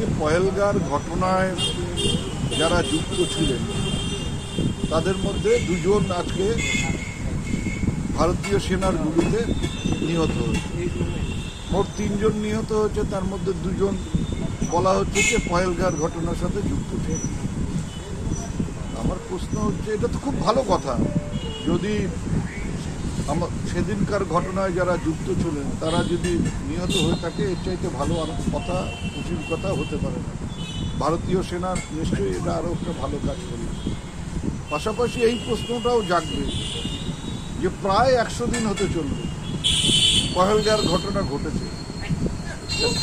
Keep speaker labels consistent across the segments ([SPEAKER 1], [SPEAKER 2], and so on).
[SPEAKER 1] আজকে পহেলগাঁর ঘটনায় যারা যুক্ত ছিলেন তাদের মধ্যে দুজন আজকে ভারতীয় সেনার গুলিতে নিহত হয়েছে। মোট 3 জন নিহত হয়েছে, তার মধ্যে 2 জন বলা হচ্ছে যে পহেলগাঁর ঘটনার সাথে যুক্ত ছিল। আমার প্রশ্ন হচ্ছে, এটা তো খুব ভালো কথা, যদি সেদিনকার ঘটনায় যারা যুক্ত ছিলেন তারা যদি নিহত হয়ে থাকে, এর চাইতে ভালো আর কথা, উচিত কথা হতে পারে না। ভারতীয় সেনা নিশ্চয়ই এটা আরও একটা ভালো কাজ করে। পাশাপাশি এই প্রশ্নটাও জাগবে যে প্রায় 100 দিন হতে চলবে পহেলগাঁর ঘটনা ঘটেছে,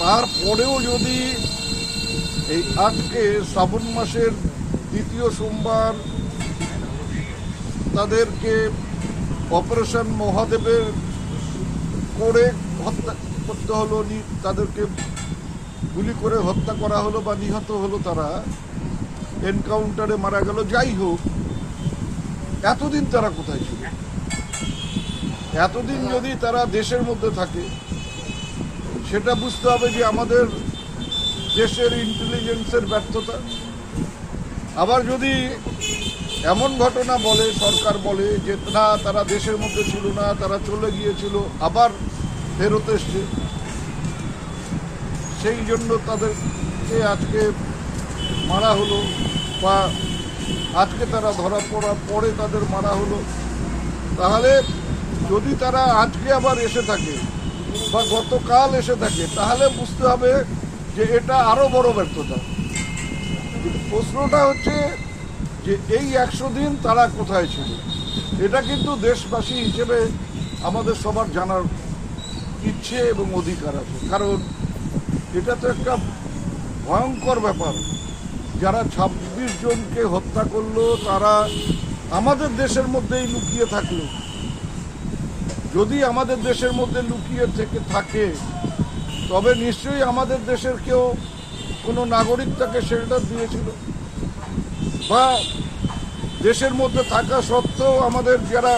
[SPEAKER 1] তারপরেও যদি এই আজকে শ্রাবণ মাসের 2য় সোমবার তাদেরকে অপারেশন মহাদেবের করে হত্যা করতে হলো, তাদেরকে গুলি করে হত্যা করা হলো বা নিহত হলো, তারা এনকাউন্টারে মারা গেল। যাই হোক, এতদিন তারা কোথায় ছিল? এতদিন যদি তারা দেশের মধ্যে থাকে, সেটা বুঝতে হবে যে আমাদের দেশের ইন্টেলিজেন্সের ব্যর্থতা। আবার যদি এমন ঘটনা বলে, সরকার বলে যে না, তারা দেশের মধ্যে ছিল না, তারা চলে গিয়েছিল, আবার ফেরত এসছে, সেই জন্য তাদেরকে আজকে মারা হলো, বা আজকে তারা ধরা পড়ার পরে তাদের মারা হলো, তাহলে যদি তারা আজকে আবার এসে থাকে বা গতকাল এসে থাকে, তাহলে বুঝতে হবে যে এটা আরও বড় ব্যর্থতা। প্রশ্নটা হচ্ছে যে এই 100 দিন তারা কোথায় ছিল? এটা কিন্তু দেশবাসী হিসেবে আমাদের সবার জানার ইচ্ছে এবং অধিকার আছে, কারণ এটা তো একটা ভয়ঙ্কর ব্যাপার। যারা 26 জনকে হত্যা করলো, তারা আমাদের দেশের মধ্যেই লুকিয়ে থাকলো। যদি আমাদের দেশের মধ্যে লুকিয়ে থাকে, তবে নিশ্চয়ই আমাদের দেশের কেউ কোনো নাগরিক তাকে শেল্টার দিয়েছিল, বা দেশের মধ্যে থাকা সত্ত্বেও আমাদের যারা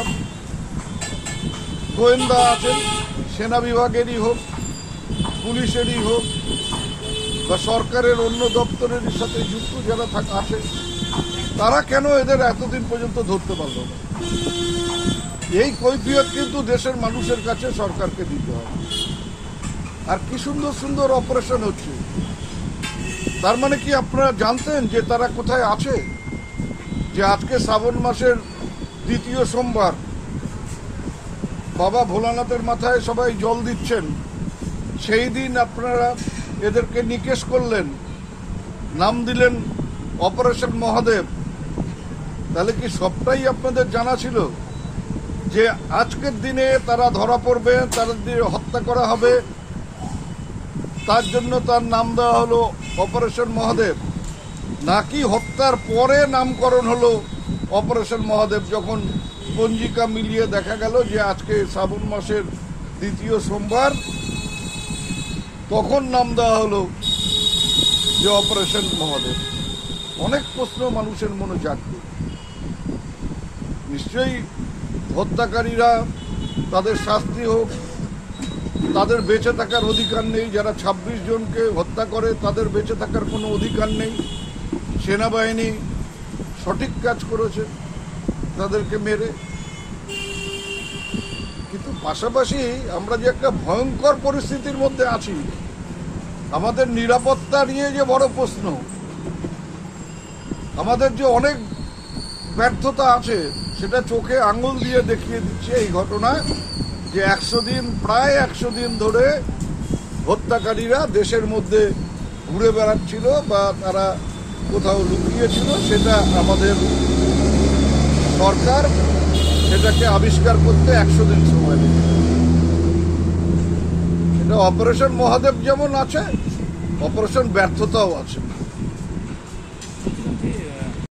[SPEAKER 1] গোয়েন্দা আছেন, সেনা বিভাগেরই হোক, পুলিশেরই হোক, বা সরকারের অন্য দপ্তরের সাথে যুক্ত যারা আছে, তারা কেন এদের এতদিন পর্যন্ত ধরতে পারল না? এই কৈফিয়ত কিন্তু দেশের মানুষের কাছে সরকারকে দিতে হবে। আর কি সুন্দর সুন্দর অপারেশন হচ্ছে, তার মানে কি আপনারা জানতেন যে তারা কোথায় আছে? যে আজকে শ্রাবণ মাসের 2য় সোমবার, বাবা ভোলানাথের মাথায় সবাই জল দিচ্ছেন, সেই দিন আপনারা এদেরকে নিকেশ করলেন, নাম দিলেন অপারেশন মহাদেব। তাহলে কি সবটাই আপনাদের জানা ছিল যে আজকের দিনে তারা ধরা পড়বে, তাদের হত্যা করা হবে, তার জন্য তার নাম দেওয়া হলো অপারেশন মহাদেব? নাকি হত্যার পরে নামকরণ হলো অপারেশন মহাদেব, যখন পঞ্জিকা মিলিয়ে দেখা গেল যে আজকে শ্রাবণ মাসের 2য় সোমবার, তখন নাম দেওয়া হলো যে অপারেশন মহাদেব? অনেক প্রশ্ন মানুষের মনে জাগবে। নিশ্চয়ই হত্যাকারীরা, তাদের শাস্তি হোক, তাদের বেঁচে থাকার অধিকার নেই। যারা 26 জনকে হত্যা করে, তাদের বেঁচে থাকার কোনো অধিকার নেই। সেনাবাহিনী সঠিক কাজ করেছে তাদেরকে মেরে। কিন্তু পাশাপাশি আমরা যে একটা ভয়ঙ্কর পরিস্থিতির মধ্যে আছি, আমাদের নিরাপত্তা নিয়ে যে বড় প্রশ্ন, আমাদের যে অনেক ব্যর্থতা আছে, সেটা চোখে আঙুল দিয়ে দেখিয়ে দিচ্ছে এই ঘটনায়, যে 100 দিন, প্রায় 100 দিন ধরে হত্যাকারীরা দেশের মধ্যে ঘুরে বেড়াচ্ছিল বা তারা কোথাও লুকিয়েছিল। সেটা আমাদের সরকার সেটাকে আবিষ্কার করতে 100 দিন সময় লেগেছে। এটা অপারেশন মহাদেব যেমন আছে, অপারেশন ব্যর্থতাও আছে।